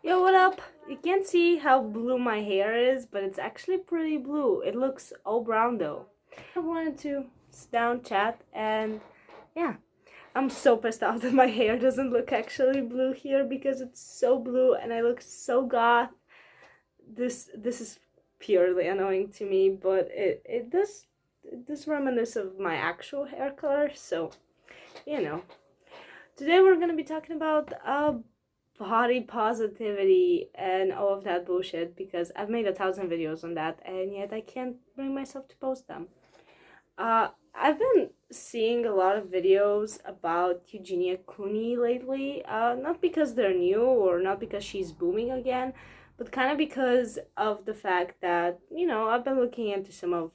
Yo, what up? You can't see how blue my hair is, but it's actually pretty blue. It looks all brown though. I wanted to sit down, chat, and yeah. I'm so pissed off that my hair doesn't look actually blue here because it's so blue and I look so goth. This is purely annoying to me, but it does reminisce of my actual hair color, so you know. Today we're gonna be talking about body positivity and all of that bullshit because I've made 1,000 videos on that and yet I can't bring myself to post them. I've been seeing a lot of videos about Eugenia Cooney lately, not because they're new or not because she's booming again, but kind of because of the fact that, I've been looking into some of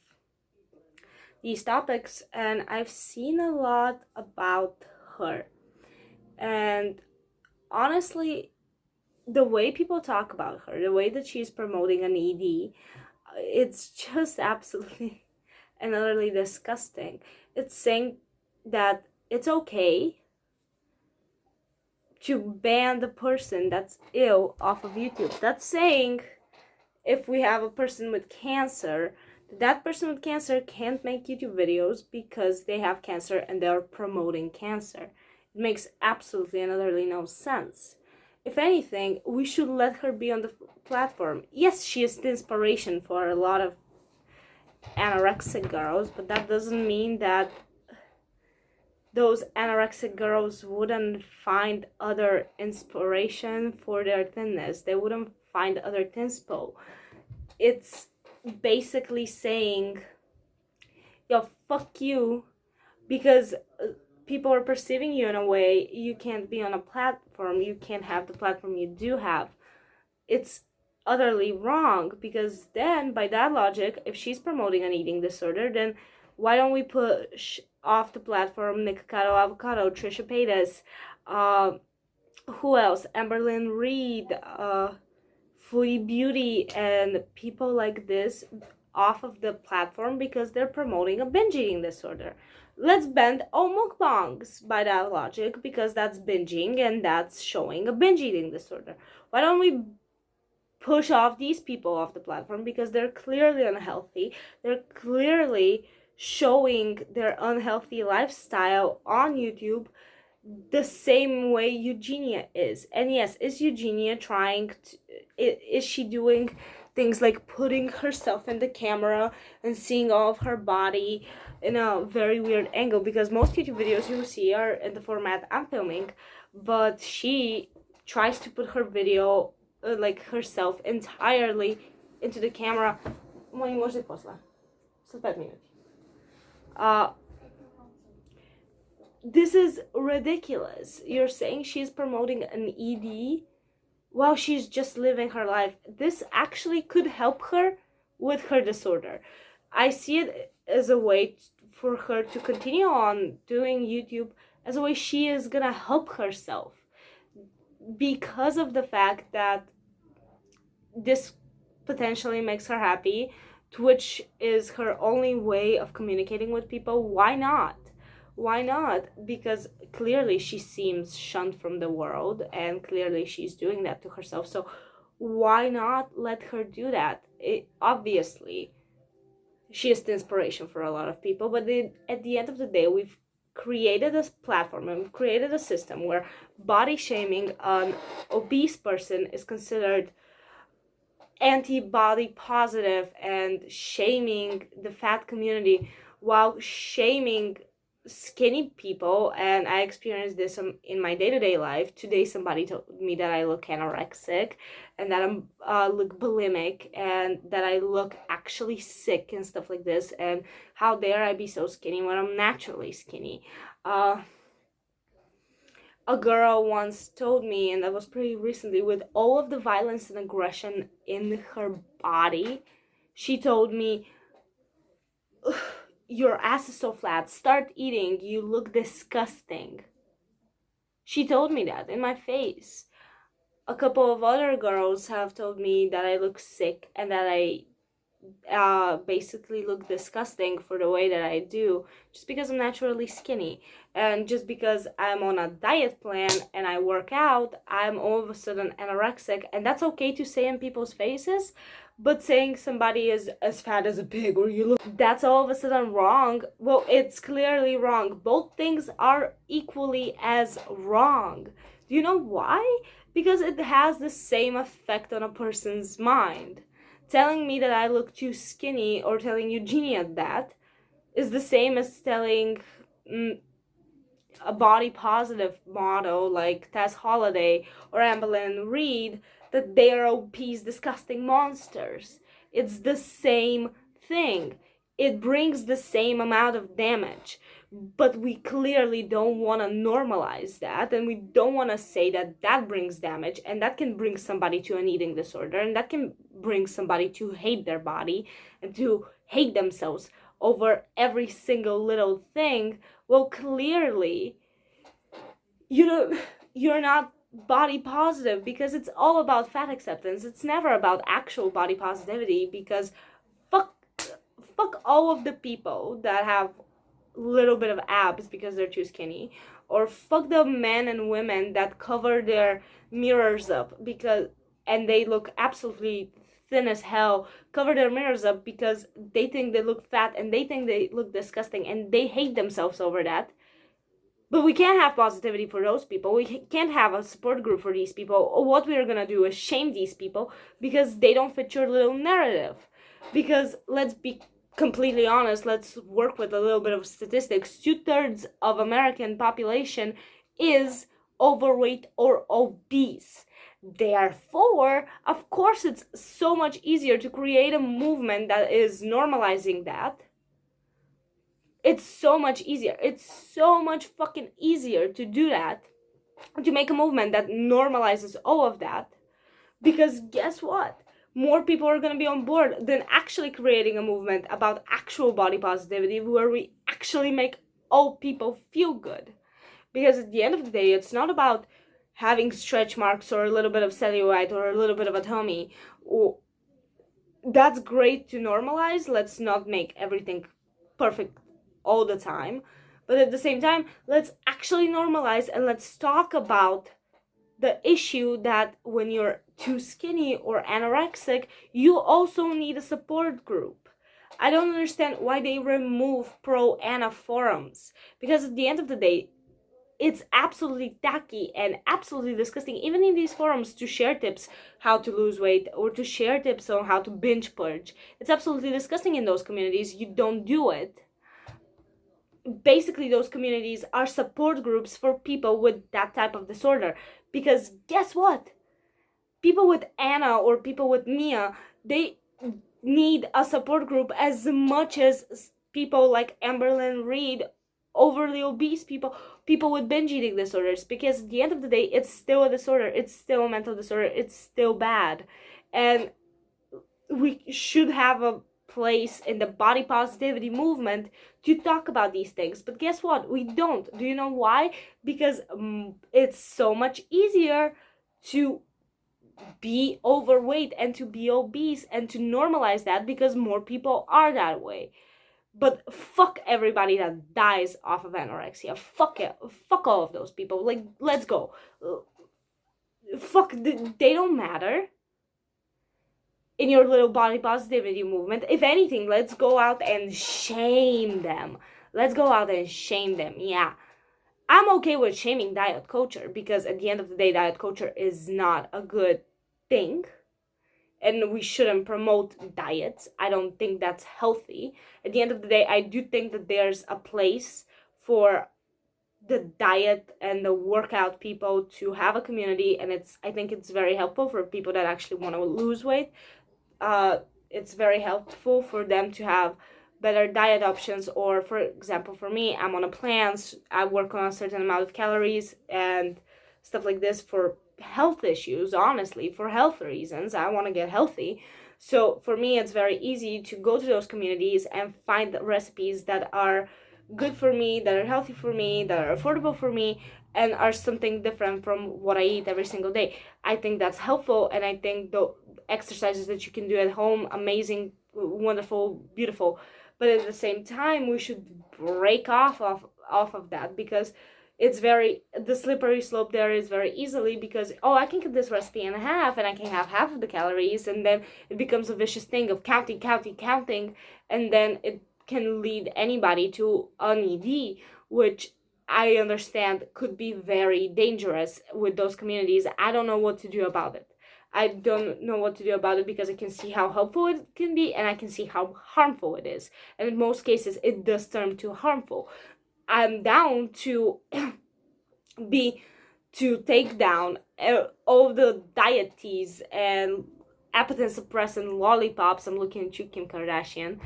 these topics and I've seen a lot about her. And honestly, the way people talk about her, the way that she's promoting an ED, it's just absolutely and utterly disgusting. It's saying that it's okay to ban the person that's ill off of YouTube. That's saying if we have a person with cancer, that person with cancer can't make YouTube videos because they have cancer and they're promoting cancer. It makes absolutely and utterly no sense. If anything, we should let her be on the platform. Yes, she is the inspiration for a lot of anorexic girls, but that doesn't mean that those anorexic girls wouldn't find other inspiration for their thinness. They wouldn't find other thinspo. It's basically saying, yo, fuck you, because people are perceiving you in a way you can't be on a platform, you can't have the platform you do have. It's utterly wrong, because then by that logic, if she's promoting an eating disorder, then why don't we push off the platform Nikocado Avocado, Trisha Paytas, who else, Amberlynn Reed, Foodie Beauty, and people like this off of the platform because they're promoting a binge eating disorder. Let's ban all mukbangs by that logic because that's binging and that's showing a binge eating disorder. Why don't we push off these people off the platform because they're clearly unhealthy. They're clearly showing their unhealthy lifestyle on YouTube the same way Eugenia is. And yes, is Eugenia trying to, is she doing things like putting herself in the camera and seeing all of her body in a very weird angle? Because most YouTube videos you see are in the format I'm filming, but she tries to put her video like herself entirely into the camera. Moni, môže posle. 5 minut. This is ridiculous. You're saying she's promoting an ED while she's just living her life. This actually could help her with her disorder. I see it as a way for her to continue on doing YouTube, as a way she is gonna help herself because of the fact that this potentially makes her happy. Twitch is her only way of communicating with people. Why not? Why not? Because clearly she seems shunned from the world and clearly she's doing that to herself. So why not let her do that? Obviously, she is the inspiration for a lot of people, but at the end of the day, we've created a platform and we've created a system where body shaming an obese person is considered anti-body positive and shaming the fat community while shaming skinny people. And I experienced this in my day-to-day life. Today somebody told me that I look anorexic and that I look bulimic and that I look actually sick and stuff like this, and how dare I be so skinny when I'm naturally skinny. A girl once told me, and that was pretty recently, with all of the violence and aggression in her body, she told me, your ass is so flat, start eating, you look disgusting. She told me that in my face. A couple of other girls have told me that I look sick and that I basically look disgusting for the way that I do, just because I'm naturally skinny. And just because I'm on a diet plan and I work out, I'm all of a sudden anorexic. And that's okay to say in people's faces, but saying somebody is as fat as a pig or you look, that's all of a sudden wrong. Well, it's clearly wrong. Both things are equally as wrong. Do you know why? Because it has the same effect on a person's mind. Telling me that I look too skinny or telling Eugenia that is the same as telling a body positive model like Tess Holliday or Amberlynn Reed that they are obese, disgusting monsters. It's the same thing. It brings the same amount of damage. But we clearly don't want to normalize that, and we don't want to say that that brings damage, and that can bring somebody to an eating disorder, and that can bring somebody to hate their body and to hate themselves over every single little thing. Well, clearly you're not body positive, because it's all about fat acceptance. It's never about actual body positivity, because fuck all of the people that have little bit of abs because they're too skinny, or fuck the men and women that cover their mirrors up because and they look absolutely thin as hell, cover their mirrors up because they think they look fat and they think they look disgusting and they hate themselves over that. But we can't have positivity for those people. We can't have a support group for these people. What we're gonna do is shame these people because they don't fit your little narrative. Because let's be completely honest, let's work with a little bit of statistics. 2/3 of American population is overweight or obese. Therefore, of course, it's so much easier to create a movement that is normalizing that. It's so much easier. It's so much fucking easier to do that, to make a movement that normalizes all of that. Because guess what? More people are going to be on board than actually creating a movement about actual body positivity where we actually make all people feel good. Because at the end of the day, it's not about having stretch marks or a little bit of cellulite or a little bit of a tummy. That's great to normalize. Let's not make everything perfect all the time. But at the same time, let's actually normalize and let's talk about the issue that when you're too skinny or anorexic, you also need a support group. I don't understand why they remove pro-ana forums, because at the end of the day, it's absolutely tacky and absolutely disgusting, even in these forums, to share tips how to lose weight or to share tips on how to binge purge. It's absolutely disgusting in those communities. You don't do it. Basically, those communities are support groups for people with that type of disorder. Because guess what? People with Anna or people with Mia, they need a support group as much as people like Amberlynn Reed, overly obese people, people with binge eating disorders. Because at the end of the day, it's still a disorder. It's still a mental disorder. It's still bad. And we should have a place in the body positivity movement to talk about these things. But guess what? We don't. Do you know why? Because it's so much easier to be overweight and to be obese and to normalize that because more people are that way. But fuck everybody that dies off of anorexia. Fuck it. Fuck all of those people. Like, let's go. Fuck, they don't matter in your little body positivity movement. If anything, let's go out and shame them. Let's go out and shame them. Yeah. I'm okay with shaming diet culture because at the end of the day, diet culture is not a good thing. And we shouldn't promote diets. I don't think that's healthy. At the end of the day, I do think that there's a place for the diet and the workout people to have a community, and I think it's very helpful for people that actually want to lose weight. It's very helpful for them to have better diet options, or for example, for me, I'm on a plan, I work on a certain amount of calories and stuff like this for health issues. Honestly, for health reasons, I want to get healthy. So for me, it's very easy to go to those communities and find recipes that are good for me, that are healthy for me, that are affordable for me, and are something different from what I eat every single day. I think that's helpful, and I think the exercises that you can do at home, amazing wonderful, beautiful. But at the same time, we should break off of that, because it's the slippery slope there is very easily, because, oh, I can cut this recipe in half and I can have half of the calories, and then it becomes a vicious thing of counting, and then it can lead anybody to an ED, which I understand could be very dangerous with those communities. I don't know what to do about it. I don't know what to do about it, because I can see how helpful it can be, and I can see how harmful it is. And in most cases, it does turn to harmful. I'm down to take down all the diet teas and appetite suppressant lollipops. I'm looking at you, Kim Kardashian.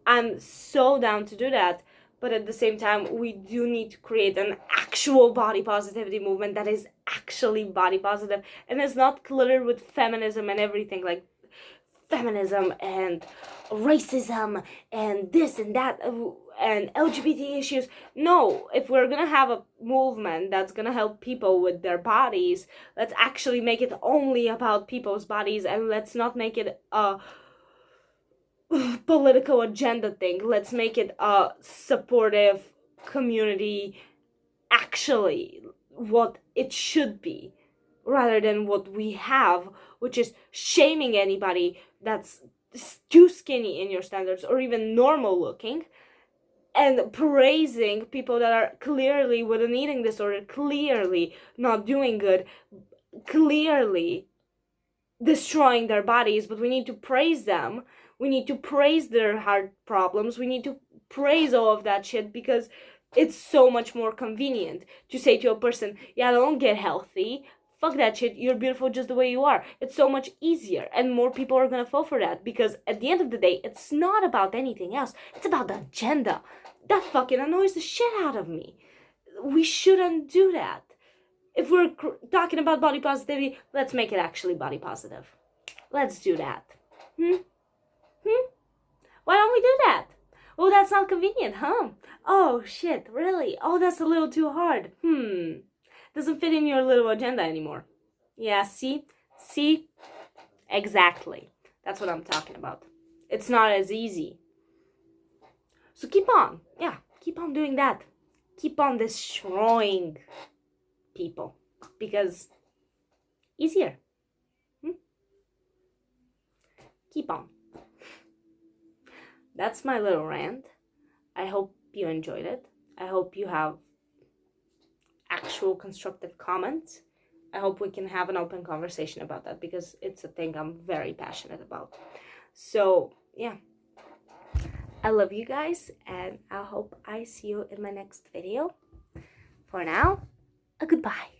I'm so down to do that. But at the same time, we do need to create an actual body positivity movement that is actually body positive and is not cluttered with feminism and everything, like feminism and racism and this and that and LGBT issues. No, if we're gonna have a movement that's gonna help people with their bodies, let's actually make it only about people's bodies, and let's not make it a political agenda thing. Let's make it a supportive community, actually what it should be, rather than what we have, which is shaming anybody that's too skinny in your standards or even normal looking, and praising people that are clearly with an eating disorder, clearly not doing good, clearly destroying their bodies. But we need to praise them. We need to praise their heart problems. We need to praise all of that shit, because it's so much more convenient to say to a person, yeah, don't get healthy, fuck that shit, you're beautiful just the way you are. It's so much easier, and more people are gonna fall for that, because at the end of the day, it's not about anything else. It's about the agenda. That fucking annoys the shit out of me. We shouldn't do that. If we're talking about body positivity, let's make it actually body positive. Let's do that. Why don't we do that? Oh, that's not convenient, huh? Oh, shit, really? Oh, that's a little too hard. Doesn't fit in your little agenda anymore. Yeah, see? See? Exactly. That's what I'm talking about. It's not as easy. So keep on. Yeah, keep on doing that. Keep on destroying people, because easier. Keep on. That's my little rant. I hope you enjoyed it. I hope you have actual constructive comments. I hope we can have an open conversation about that, because it's a thing I'm very passionate about. So, yeah. I love you guys, and I hope I see you in my next video. For now, a goodbye.